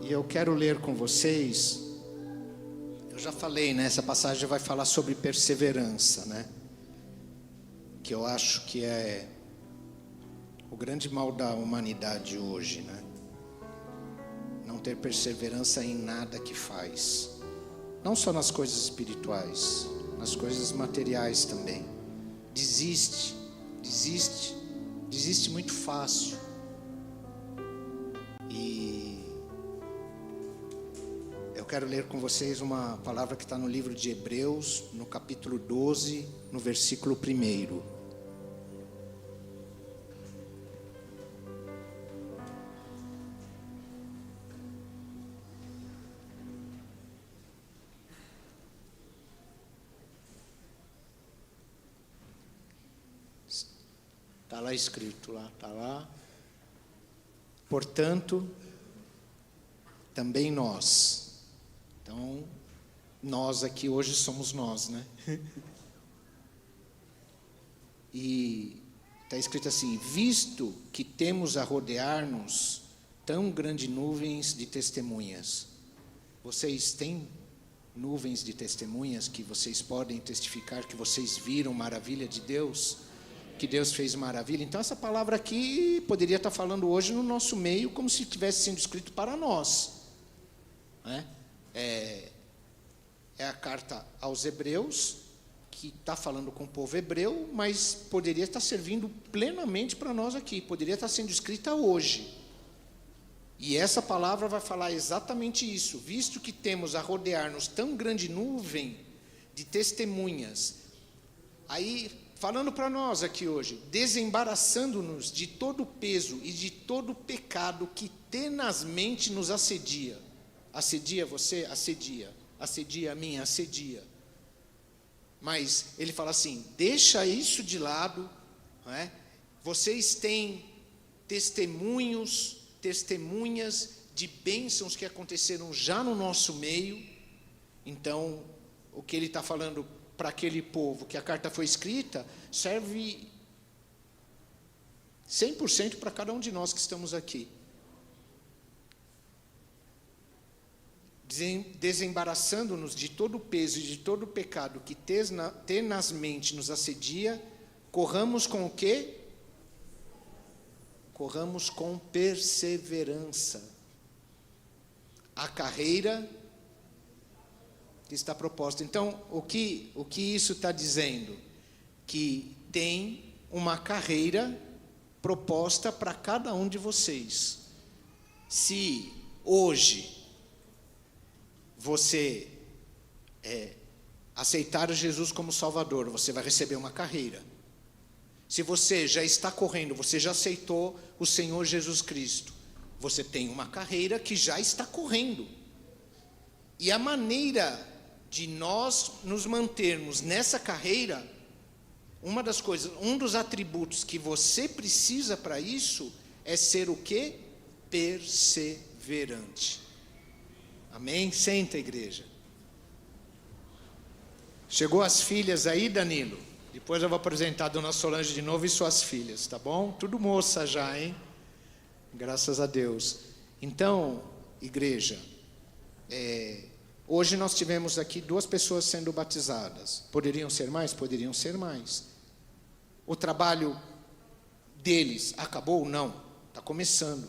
E eu quero ler com vocês. Eu já falei, né? Essa passagem vai falar sobre perseverança, né? Que eu acho que é o grande mal da humanidade hoje, né? Não ter perseverança em nada que faz. Não só nas coisas espirituais, nas coisas materiais também. Desiste muito fácil. E eu quero ler com vocês uma palavra que está no livro de Hebreus, no capítulo 12, no versículo 1. Está lá escrito, está lá. Portanto, também nós. Então, nós aqui hoje somos nós, né? E está escrito assim: visto que temos a rodear-nos tão grandes nuvens de testemunhas. Vocês têm nuvens de testemunhas que vocês podem testificar que vocês viram maravilha de Deus? Que Deus fez maravilha. Então essa palavra aqui poderia estar falando hoje no nosso meio como se tivesse sendo escrito para nós, né? É a carta aos Hebreus, que está falando com o povo hebreu, mas poderia estar servindo plenamente para nós aqui, poderia estar sendo escrita hoje. E essa palavra vai falar exatamente isso: visto que temos a rodear-nos tão grande nuvem de testemunhas. Aí, falando para nós aqui hoje, desembaraçando-nos de todo o peso e de todo o pecado que tenazmente nos assedia. Assedia você? Assedia. Assedia a mim? Assedia. Mas ele fala assim: deixa isso de lado, não é? Vocês têm testemunhas de bênçãos que aconteceram já no nosso meio. Então, o que ele está falando para aquele povo que a carta foi escrita, serve 100% para cada um de nós que estamos aqui. Desembaraçando-nos de todo o peso e de todo o pecado que tenazmente nos assedia, corramos com o quê? Corramos com perseverança a carreira que está proposta. Então, o que isso está dizendo? Que tem uma carreira proposta para cada um de vocês. Se hoje você aceitar Jesus como Salvador, você vai receber uma carreira. Se você já está correndo, você já aceitou o Senhor Jesus Cristo, você tem uma carreira que já está correndo. E a maneira de nós nos mantermos nessa carreira, uma das coisas, um dos atributos que você precisa para isso é ser o quê? Perseverante. Amém? Senta, igreja. Chegou as filhas aí, Danilo? Depois eu vou apresentar a dona Solange de novo e suas filhas, tá bom? Tudo moça já, hein? Graças a Deus. Então, igreja, hoje nós tivemos aqui 2 pessoas sendo batizadas. Poderiam ser mais? Poderiam ser mais. O trabalho deles acabou? Não. Está começando.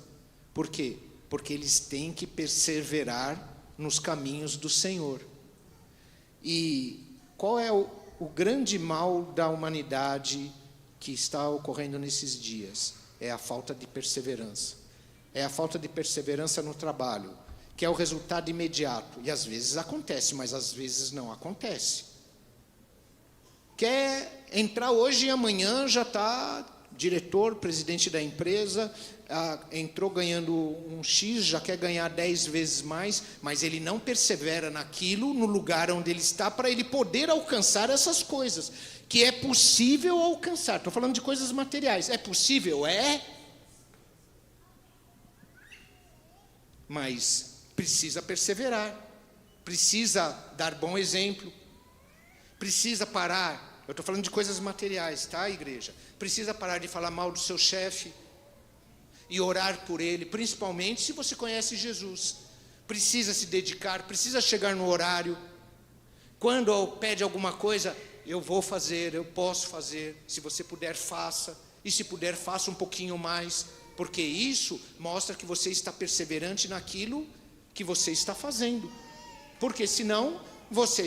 Por quê? Porque eles têm que perseverar nos caminhos do Senhor. E qual é o grande mal da humanidade que está ocorrendo nesses dias? É a falta de perseverança. É a falta de perseverança no trabalho, que é o resultado imediato. E às vezes acontece, mas às vezes não acontece. Quer entrar hoje e amanhã já está diretor, presidente da empresa, entrou ganhando um X, já quer ganhar 10 vezes mais, mas ele não persevera naquilo, no lugar onde ele está, para ele poder alcançar essas coisas, que é possível alcançar. Estou falando de coisas materiais. É possível? É. Mas precisa perseverar, precisa dar bom exemplo, precisa parar. Eu estou falando de coisas materiais, tá, igreja? Precisa parar de falar mal do seu chefe e orar por ele, principalmente se você conhece Jesus. precisa se dedicar, precisa chegar no horário. Quando pede alguma coisa, eu vou fazer, eu posso fazer. Se você puder, faça. E se puder, faça um pouquinho mais. Porque isso mostra que você está perseverante naquilo que você está fazendo. Porque senão,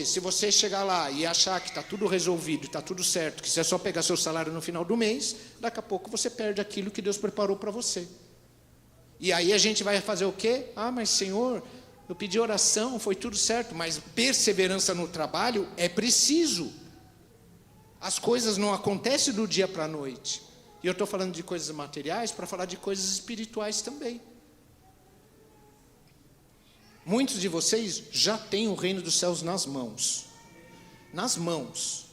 se você chegar lá e achar que está tudo resolvido, está tudo certo, que você é só pegar seu salário no final do mês, daqui a pouco você perde aquilo que Deus preparou para você. E aí a gente vai fazer o quê? Mas Senhor, eu pedi oração, foi tudo certo, mas perseverança no trabalho é preciso. As coisas não acontecem do dia para a noite. E eu estou falando de coisas materiais para falar de coisas espirituais também. Muitos de vocês já têm o reino dos céus nas mãos. Nas mãos.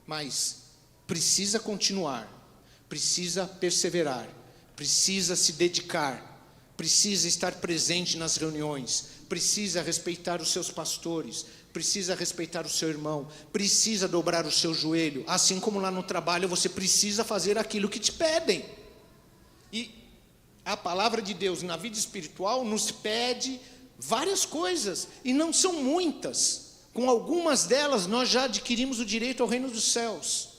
Mas precisa continuar, precisa perseverar, precisa se dedicar, precisa estar presente nas reuniões, precisa respeitar os seus pastores, precisa respeitar o seu irmão, precisa dobrar o seu joelho, assim como lá no trabalho você precisa fazer aquilo que te pedem. E a palavra de Deus na vida espiritual nos pede várias coisas, e não são muitas. Com algumas delas nós já adquirimos o direito ao reino dos céus.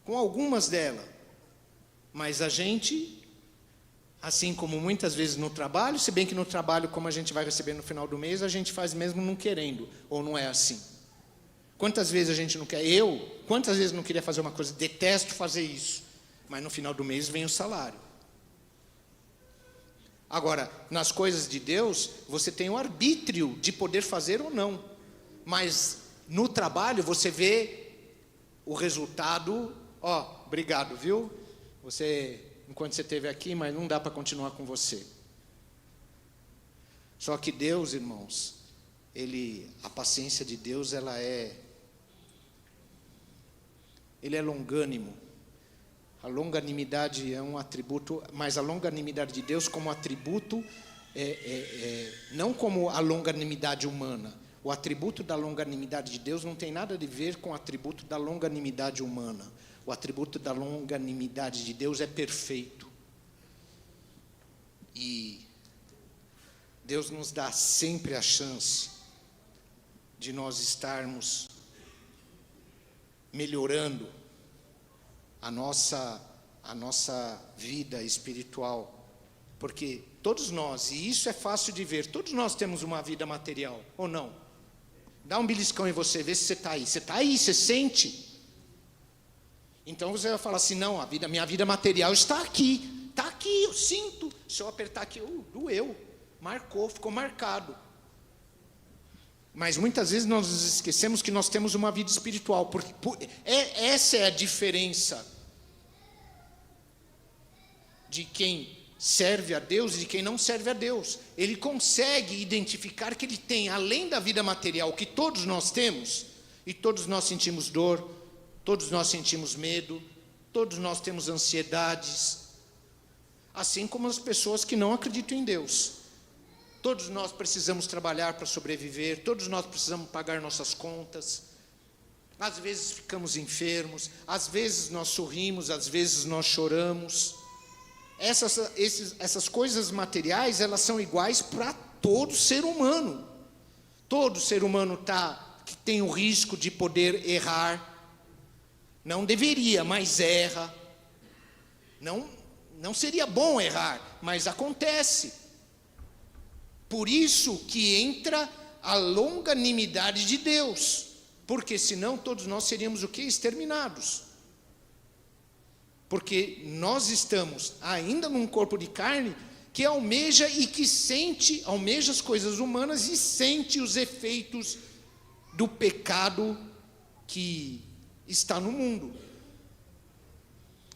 Com algumas delas. Mas a gente, assim como muitas vezes no trabalho, se bem que no trabalho, como a gente vai receber no final do mês, a gente faz mesmo não querendo, ou não é assim? Quantas vezes a gente não quer? Quantas vezes não queria fazer uma coisa, detesto fazer isso, mas no final do mês vem o salário. Agora, nas coisas de Deus, você tem o arbítrio de poder fazer ou não, mas no trabalho você vê o resultado, obrigado, viu? Enquanto você esteve aqui, mas não dá para continuar com você. Só que Deus, irmãos, a paciência de Deus, Ele é longânimo. A longanimidade é um atributo, mas a longanimidade de Deus como atributo, não como a longanimidade humana. O atributo da longanimidade de Deus não tem nada a ver com o atributo da longanimidade humana. O atributo da longanimidade de Deus é perfeito. E Deus nos dá sempre a chance de nós estarmos melhorando a nossa vida espiritual. Porque todos nós, e isso é fácil de ver, todos nós temos uma vida material, ou não? Dá um beliscão em você, vê se você está aí. Você está aí, você sente. Então você vai falar assim, não, minha vida material está aqui, eu sinto. Se eu apertar aqui, doeu, marcou, ficou marcado. Mas muitas vezes nós nos esquecemos que nós temos uma vida espiritual, essa é a diferença de quem serve a Deus e de quem não serve a Deus. Ele consegue identificar que ele tem, além da vida material que todos nós temos, e todos nós sentimos dor, todos nós sentimos medo, todos nós temos ansiedades, assim como as pessoas que não acreditam em Deus. Todos nós precisamos trabalhar para sobreviver, todos nós precisamos pagar nossas contas. Às vezes ficamos enfermos, às vezes nós sorrimos, às vezes nós choramos. Essas coisas materiais, elas são iguais para todo ser humano. Todo ser humano que tem o risco de poder errar. Não deveria, mas erra. Não seria bom errar, mas acontece. Por isso que entra a longanimidade de Deus, porque senão todos nós seríamos o quê? Exterminados. Porque nós estamos ainda num corpo de carne que almeja e que almeja as coisas humanas e sente os efeitos do pecado que está no mundo,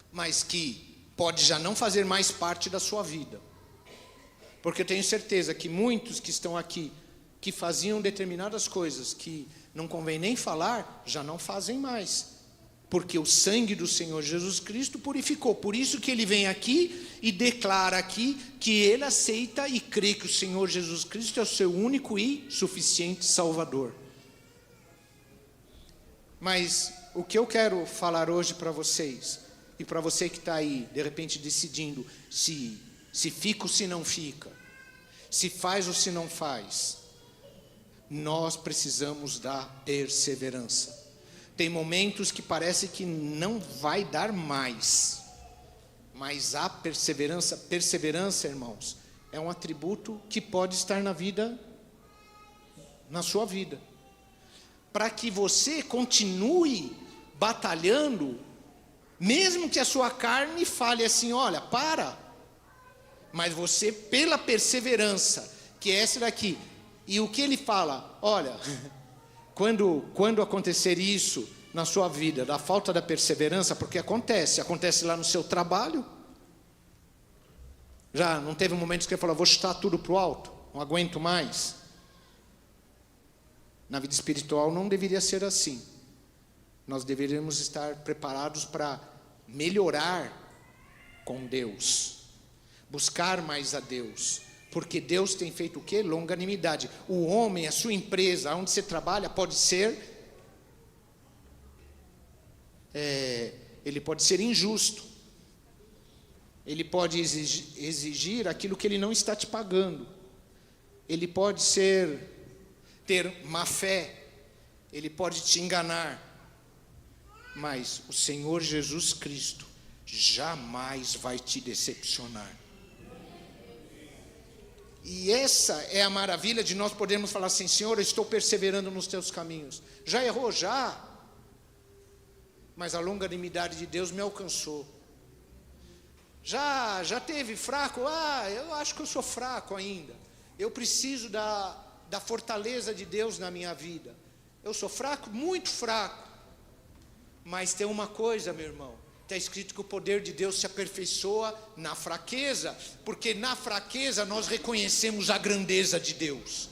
mas que pode já não fazer mais parte da sua vida. Porque eu tenho certeza que muitos que estão aqui, que faziam determinadas coisas que não convém nem falar, já não fazem mais. Porque o sangue do Senhor Jesus Cristo purificou. Por isso que ele vem aqui e declara aqui que ele aceita e crê que o Senhor Jesus Cristo é o seu único e suficiente Salvador. Mas o que eu quero falar hoje para vocês, e para você que está aí, de repente decidindo se se fica ou se não fica, se faz ou se não faz. Nós precisamos da perseverança. Tem momentos que parece que não vai dar mais, mas a perseverança, irmãos, é um atributo que pode estar na sua vida, para que você continue batalhando, mesmo que a sua carne fale assim, olha, para, mas você, pela perseverança, que é essa daqui, e o que ele fala, olha, quando acontecer isso na sua vida, da falta da perseverança, porque acontece lá no seu trabalho, já não teve momentos que ele falou, vou chutar tudo para o alto, não aguento mais. Na vida espiritual não deveria ser assim. Nós deveríamos estar preparados para melhorar com Deus, buscar mais a Deus, porque Deus tem feito o quê? Longanimidade. O homem, a sua empresa, onde você trabalha, pode ser ele pode ser injusto, ele pode exigir aquilo que ele não está te pagando, ele pode ter má fé, ele pode te enganar, mas o Senhor Jesus Cristo jamais vai te decepcionar. E essa é a maravilha de nós podermos falar assim, Senhor, eu estou perseverando nos teus caminhos. Já errou? Já. Mas a longanimidade de Deus me alcançou. Já teve fraco? Eu acho que eu sou fraco ainda. Eu preciso da fortaleza de Deus na minha vida. Eu sou fraco, muito fraco. Mas tem uma coisa, meu irmão, está escrito que o poder de Deus se aperfeiçoa na fraqueza, porque na fraqueza nós reconhecemos a grandeza de Deus.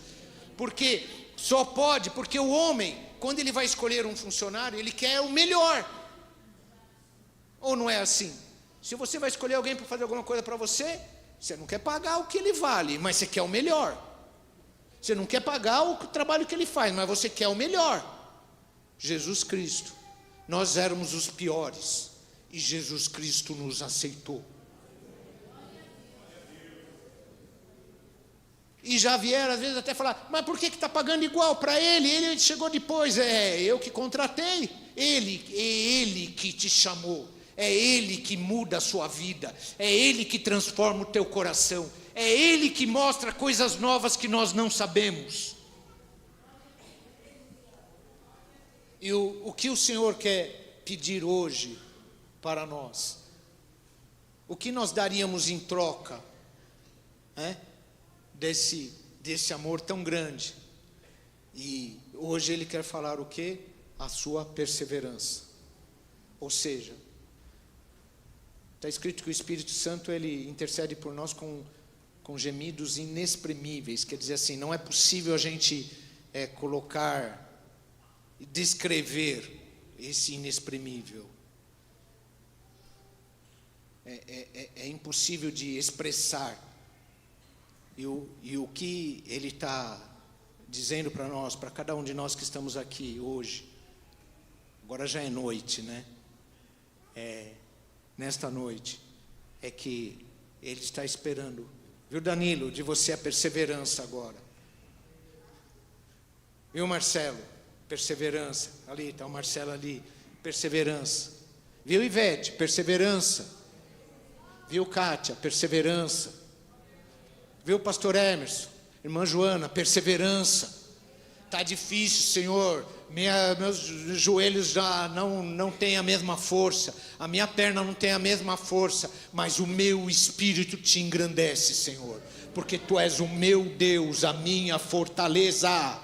Porque o homem, quando ele vai escolher um funcionário, ele quer o melhor. Ou não é assim? Se você vai escolher alguém para fazer alguma coisa para você, você não quer pagar o que ele vale, mas você quer o melhor. Você não quer pagar o trabalho que ele faz, mas você quer o melhor. Jesus Cristo, nós éramos os piores, e Jesus Cristo nos aceitou. E já vieram às vezes até falar, mas por que está pagando igual para ele? Ele chegou depois. Eu que contratei, ele que te chamou, é ele que muda a sua vida, é ele que transforma o teu coração, é ele que mostra coisas novas que nós não sabemos. E o que o Senhor quer pedir hoje para nós? O que nós daríamos em troca, desse amor tão grande? E hoje Ele quer falar o quê? A sua perseverança. Ou seja, está escrito que o Espírito Santo, Ele intercede por nós com gemidos inexprimíveis. Quer dizer assim, não é possível a gente colocar, descrever esse inexprimível. É impossível de expressar. E o que Ele está dizendo para nós, para cada um de nós que estamos aqui hoje, agora já é noite, né? Nesta noite, é que Ele está esperando, viu, Danilo, de você a perseverança agora. Viu, Marcelo? Perseverança. Ali está o Marcelo ali, perseverança. Viu, Ivete? Perseverança. Viu, Kátia? Perseverança. Viu, pastor Emerson? Irmã Joana? Perseverança. Está difícil, Senhor, meus joelhos já não têm a mesma força, a minha perna não tem a mesma força, mas o meu espírito te engrandece, Senhor, porque Tu és o meu Deus, a minha fortaleza.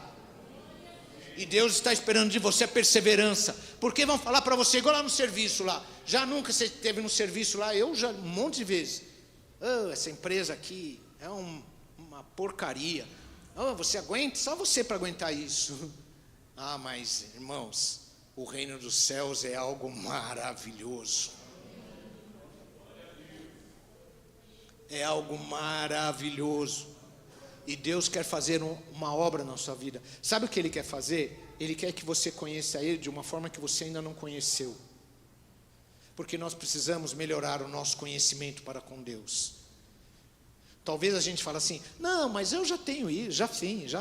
E Deus está esperando de você a perseverança, porque vão falar para você, igual lá no serviço lá, já nunca você esteve no serviço lá, eu já um monte de vezes, essa empresa aqui é uma porcaria, você aguenta, só você para aguentar isso. Mas irmãos, o reino dos céus é algo maravilhoso, é algo maravilhoso. E Deus quer fazer uma obra na sua vida. Sabe o que Ele quer fazer? Ele quer que você conheça Ele de uma forma que você ainda não conheceu, porque nós precisamos melhorar o nosso conhecimento para com Deus. Talvez a gente fale assim, não, mas eu já tenho isso, já fiz.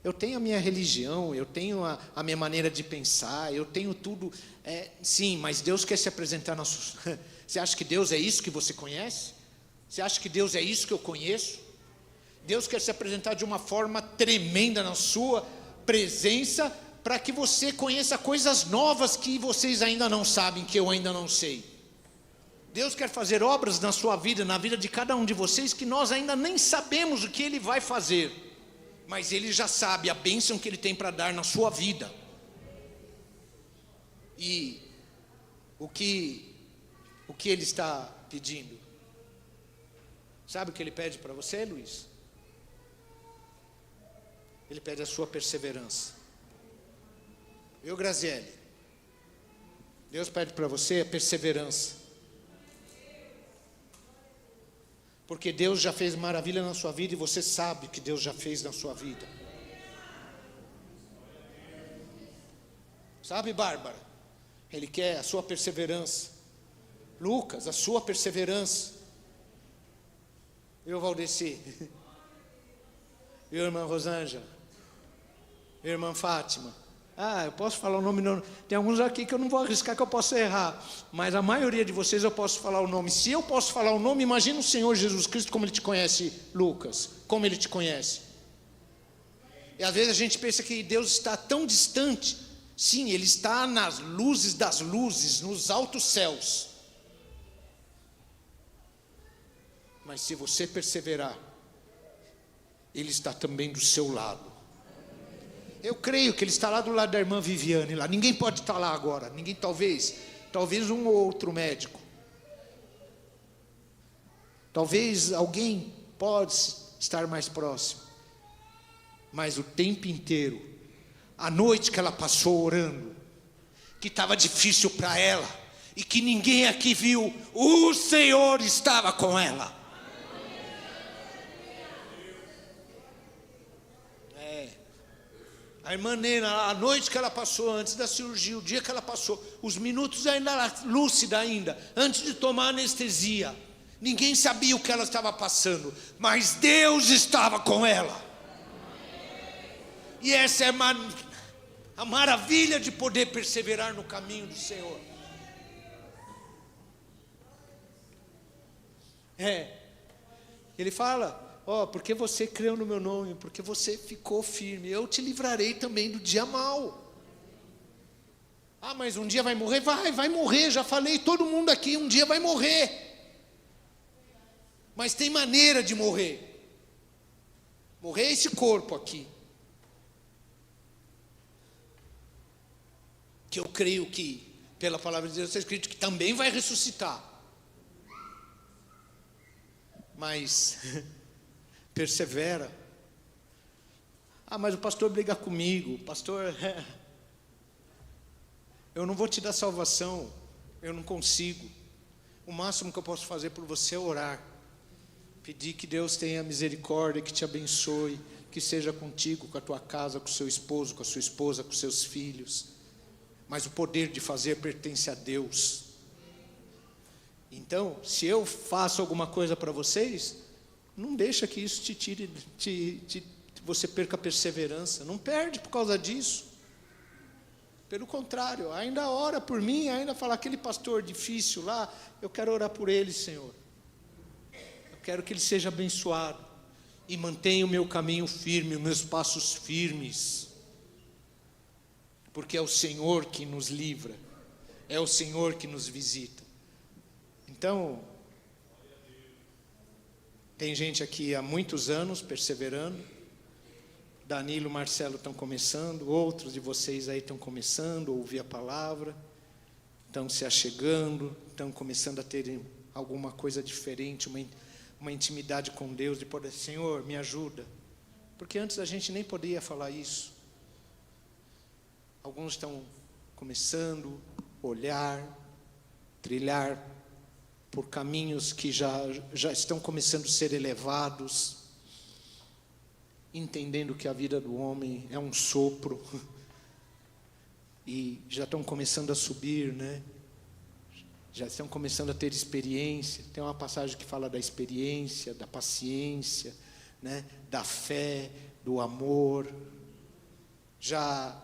Eu tenho a minha religião, eu tenho a minha maneira de pensar, eu tenho tudo. Sim, mas Deus quer se apresentar na sua... Você acha que Deus é isso que você conhece? Você acha que Deus é isso que eu conheço? Deus quer se apresentar de uma forma tremenda na sua presença, para que você conheça coisas novas que vocês ainda não sabem, que eu ainda não sei. Deus quer fazer obras na sua vida, na vida de cada um de vocês, que nós ainda nem sabemos o que Ele vai fazer, mas Ele já sabe a bênção que Ele tem para dar na sua vida. E o que Ele está pedindo? Sabe o que Ele pede para você, Luiz? Ele pede a sua perseverança. Eu, Graziele, Deus pede para você a perseverança. Porque Deus já fez maravilha na sua vida e você sabe que Deus já fez na sua vida. Sabe, Bárbara? Ele quer a sua perseverança. Lucas, a sua perseverança. Eu, Valdeci. Eu, irmã Rosângela. Irmã Fátima. Eu posso falar o nome, não. Tem alguns aqui que eu não vou arriscar, que eu posso errar, mas a maioria de vocês eu posso falar o nome. Se eu posso falar o nome, imagina o Senhor Jesus Cristo como Ele te conhece, Lucas, como Ele te conhece. E às vezes a gente pensa que Deus está tão distante. Sim, Ele está nas luzes das luzes, nos altos céus. Mas se você perseverar, Ele está também do seu lado. Eu creio que Ele está lá do lado da irmã Viviane lá. Ninguém pode estar lá agora. Ninguém, talvez um ou outro médico. Talvez alguém pode estar mais próximo. Mas o tempo inteiro, a noite que ela passou orando, que estava difícil para ela, e que ninguém aqui viu, o Senhor estava com ela. A irmã Nena, a noite que ela passou antes da cirurgia, o dia que ela passou, os minutos ainda lúcida ainda, antes de tomar anestesia, ninguém sabia o que ela estava passando, mas Deus estava com ela. E essa é a maravilha de poder perseverar no caminho do Senhor. Ele fala, porque você creu no meu nome, porque você ficou firme, eu te livrarei também do dia mau. Mas um dia vai morrer? Vai morrer, já falei, todo mundo aqui um dia vai morrer. Mas tem maneira de morrer. Morrer é esse corpo aqui. Que eu creio que, pela palavra de Deus, está escrito que também vai ressuscitar. Mas... persevera. Mas o pastor briga comigo. Pastor, eu não vou te dar salvação. Eu não consigo. O máximo que eu posso fazer por você é orar. Pedir que Deus tenha misericórdia, que te abençoe, que seja contigo, com a tua casa, com o seu esposo, com a sua esposa, com os seus filhos. Mas o poder de fazer pertence a Deus. Então, se eu faço alguma coisa para vocês, não deixa que isso te tire, você perca a perseverança. Não perde por causa disso. Pelo contrário, ainda ora por mim, ainda fala, aquele pastor difícil lá, eu quero orar por ele, Senhor. Eu quero que ele seja abençoado. E mantenha o meu caminho firme, os meus passos firmes. Porque é o Senhor que nos livra. É o Senhor que nos visita. Então... tem gente aqui há muitos anos perseverando. Danilo e Marcelo estão começando. Outros de vocês aí estão começando a ouvir a palavra. Estão se achegando. Estão começando a ter alguma coisa diferente. Uma intimidade com Deus. De poder, Senhor, me ajuda. Porque antes a gente nem podia falar isso. Alguns estão começando a olhar, trilhar por caminhos que já estão começando a ser elevados, entendendo que a vida do homem é um sopro, e já estão começando a subir, né? já estão começando a ter experiência. Tem uma passagem que fala da experiência, da paciência, né? Da fé, do amor. Já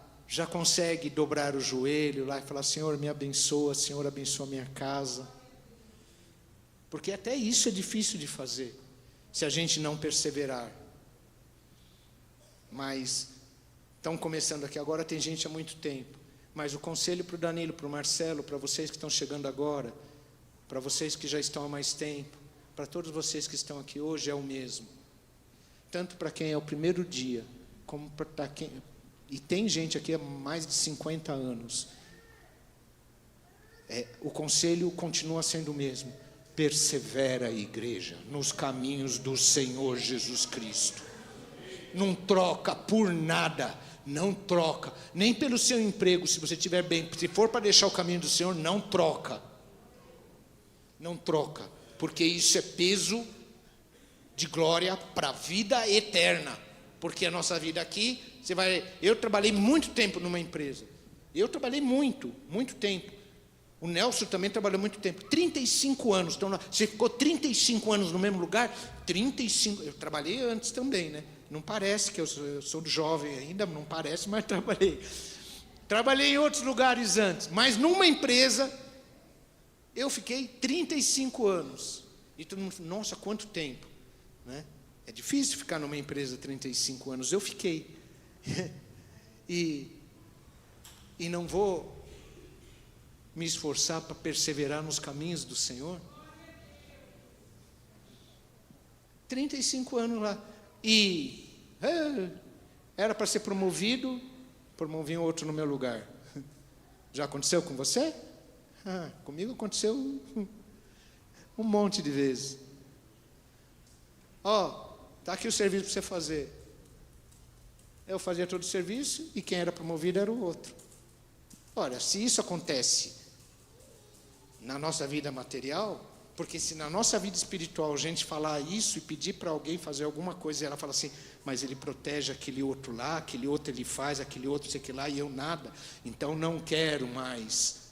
consegue dobrar o joelho lá e falar: Senhor, me abençoa, Senhor, abençoa a minha casa. Porque até isso é difícil de fazer, se a gente não perseverar. Mas estão começando aqui agora, tem gente há muito tempo. Mas o conselho para o Danilo, para o Marcelo, para vocês que estão chegando agora, para vocês que já estão há mais tempo, para todos vocês que estão aqui hoje, é o mesmo. Tanto para quem é o primeiro dia, como para quem... E tem gente aqui há mais de 50 anos. O conselho continua sendo o mesmo. Persevera, igreja, nos caminhos do Senhor Jesus Cristo. Não troca por nada. Não troca, nem pelo seu emprego, se você estiver bem. Se for para deixar o caminho do Senhor, não troca. Não troca, porque isso é peso de glória para a vida eterna. Porque a nossa vida aqui, eu trabalhei muito tempo numa empresa. Eu trabalhei muito tempo. O Nelson também trabalhou muito tempo, 35 anos. Então, você ficou 35 anos no mesmo lugar? 35, eu trabalhei antes também, né? Não parece que eu sou jovem ainda, não parece, mas trabalhei. Trabalhei em outros lugares antes, mas numa empresa, eu fiquei 35 anos. E todo mundo falou: nossa, quanto tempo, né? É difícil ficar numa empresa 35 anos, eu fiquei. E não vou me esforçar para perseverar nos caminhos do Senhor? 35 anos lá. E era para ser promovido, promovi um outro no meu lugar. Já aconteceu com você? Comigo aconteceu um monte de vezes. Está aqui o serviço para você fazer. Eu fazia todo o serviço e quem era promovido era o outro. Olha, se isso acontece na nossa vida material, porque se na nossa vida espiritual a gente falar isso e pedir para alguém fazer alguma coisa, e ela fala assim: mas ele protege aquele outro lá, aquele outro ele faz, aquele outro sei que lá, e eu nada, então não quero mais.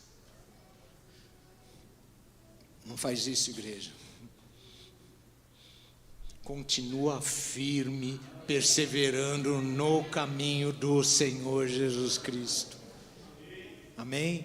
Não faz isso, igreja. Continua firme, perseverando no caminho do Senhor Jesus Cristo. Amém?